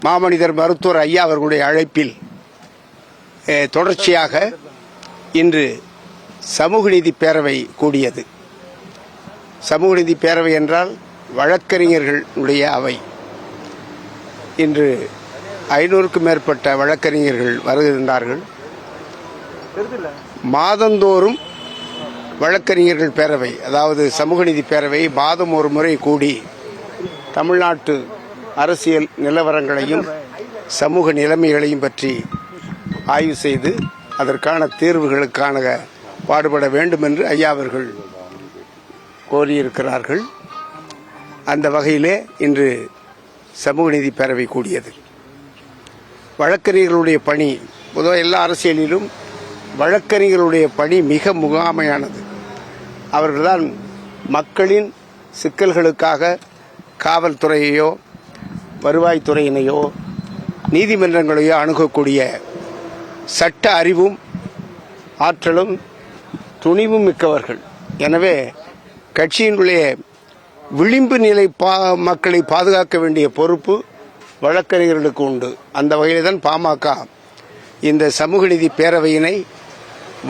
மாமனிதர் மருத்துவர் ஐயா அவர்களுடைய அழைப்பில் தொடர்ச்சியாக இன்று சமூக நீதி பேரவை கூடியது. சமூக நீதி பேரவை என்றால் வழக்கறிஞர்களுடைய அவை. இன்று 500க்கும் மேற்பட்ட வழக்கறிஞர்கள் வருகின்றார்கள். மாதந்தோறும் வழக்கறிஞர்கள் பேரவை, அதாவது சமூக நீதி பேரவை மாதம் ஒரு முறை கூடி தமிழ்நாட்டு அரசியல் நிலவரங்களையும் சமூக நிலைமைகளையும் பற்றி ஆய்வு செய்து அதற்கான தீர்வுகளுக்கான பாடுபட வேண்டும் என்று ஐயா அவர்கள் கோரியிருக்கிறார்கள். அந்த வகையிலே இன்று சமூக நீதி பேரவை கூடியது. வழக்கறிஞர்களுடைய பணி பொதுவாக எல்லா அரசியலிலும் வழக்கறிஞர்களுடைய பணி மிக முகாமையானது. அவர்கள்தான் மக்களின் சிக்கல்களுக்காக காவல்துறையையோ வருவாய்த்துறையினையோ நீதிமன்றங்களையோ அணுகக்கூடிய சட்ட அறிவும் ஆற்றலும் துணிவும் மிக்கவர்கள். எனவே கட்சியினுடைய விளிம்பு நிலை மக்களை பாதுகாக்க வேண்டிய பொறுப்பு வழக்கறிஞர்களுக்கு உண்டு. அந்த வகையில் தான் பாமக இந்த சமூக நீதி பேரவையினை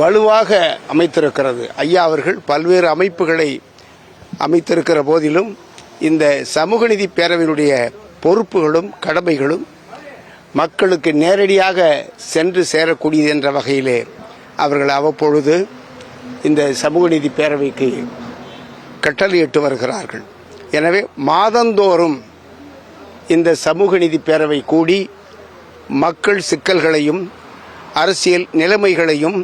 வலுவாக அமைத்திருக்கிறது. ஐயா அவர்கள் பல்வேறு அமைப்புகளை அமைத்திருக்கிற போதிலும் இந்த சமூக நீதி பேரவையினுடைய பொறுப்புகளும் கடமைகளும் மக்களுக்கு நேரடியாக சென்று சேரக்கூடியது என்ற வகையிலே அவர்கள் அவ்வப்பொழுது இந்த சமூக நீதி பேரவைக்கு கட்டளையிட்டு வருகிறார்கள். எனவே மாதந்தோறும் இந்த சமூக நீதி பேரவை கூடி மக்கள் சிக்கல்களையும் அரசியல் நிலைமைகளையும்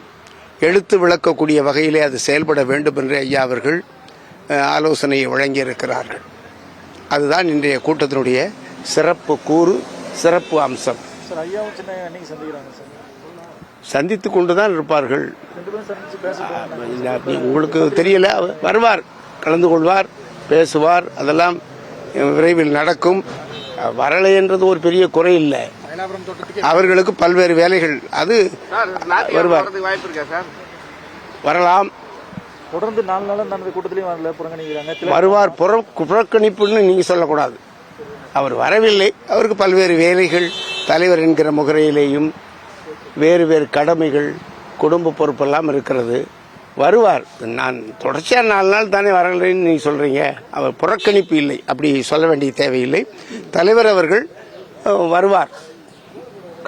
எடுத்து விளக்கக்கூடிய வகையிலே அது செயல்பட வேண்டும் என்று ஐயா அவர்கள் ஆலோசனையை வழங்கியிருக்கிறார்கள். அதுதான் இன்றைய கூட்டத்தினுடைய சிறப்பு கூறு, சிறப்பு அம்சம். சந்தித்துக் கொண்டுதான் இருப்பார்கள். உங்களுக்கு தெரியல, வருவார், கலந்து கொள்வார், பேசுவார், அதெல்லாம் விரைவில் நடக்கும். வரலை என்றது ஒரு பெரிய குறை இல்லை. அவர்களுக்கு பல்வேறு வேலைகள், அது வருவார், வரலாம். தொடர்ந்து 4 நாள் நடந்த கூட்டத்திலையும் வரல, புறக்கணிக்கிறாங்க. வருவார், புறக்கணிப்புன்னு நீங்க சொல்லக்கூடாது. அவர் வரவில்லை, அவருக்கு பல்வேறு வேலைகள், தலைவர் என்கிற முகரையிலேயும் வேறு வேறு கடமைகள், குடும்ப பொறுப்பெல்லாம் இருக்கிறது. வருவார். நான் தொடர்ச்சியாக 4 நாள் தானே வரலைன்னு நீங்க சொல்றீங்க. அவர் புறக்கணிப்பு இல்லை, அப்படி சொல்ல வேண்டிய தேவையில்லை. தலைவர் அவர்கள் வருவார்,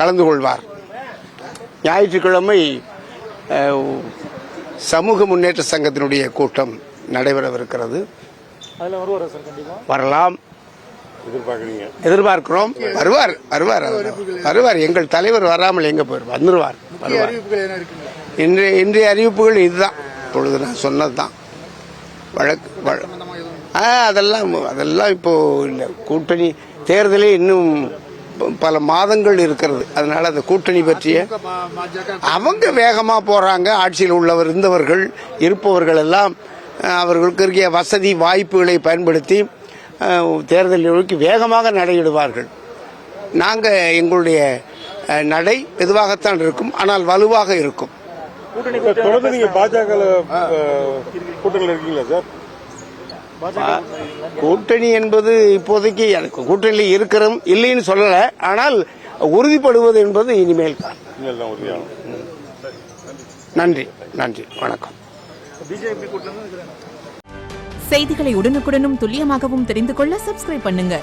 கலந்து கொள்வார். ஞாயிற்றுக்கிழமை சமூக முன்னேற்ற சங்கத்தினுடைய கூட்டம் நடைபெறவிருக்கிறது. வரலாம், எதிர்பார்க்கிறோம். வருவார் வருவார் வருவார். எங்கள் தலைவர் வராமல் எங்க போயிருவார், வந்துருவார். இன்றைய அறிவிப்புகள் இதுதான், இப்பொழுது நான் சொன்னதுதான். அதெல்லாம் இப்போ இல்லை. கூட்டணி தேர்தலே இன்னும் பல மாதங்கள் இருக்கிறது. அதனால அந்த கூட்டணி பற்றிய அவங்க வேகமா போறாங்க. ஆட்சியில் உள்ளவர் இருப்பவர்கள் எல்லாம் அவர்களுக்கு இருக்கிய வசதி வாய்ப்புகளை பயன்படுத்தி தேர்தல் நோக்கி வேகமாக நடையிடுவார்கள். நாங்க எங்களுடைய நடை மெதுவாகத்தான் இருக்கும், ஆனால் வலுவாக இருக்கும். கூட்டணி என்பது இப்போதைக்கு எனக்கு கூட்டணியில் இருக்கிறோம் இல்லைன்னு சொல்லல, ஆனால் உறுதிப்படுவது என்பது இனிமேல் தான். நன்றி, நன்றி, வணக்கம். செய்திகளை உடனுக்குடனும் துல்லியமாகவும் தெரிந்து கொள்ள சப்ஸ்கிரைப் பண்ணுங்க.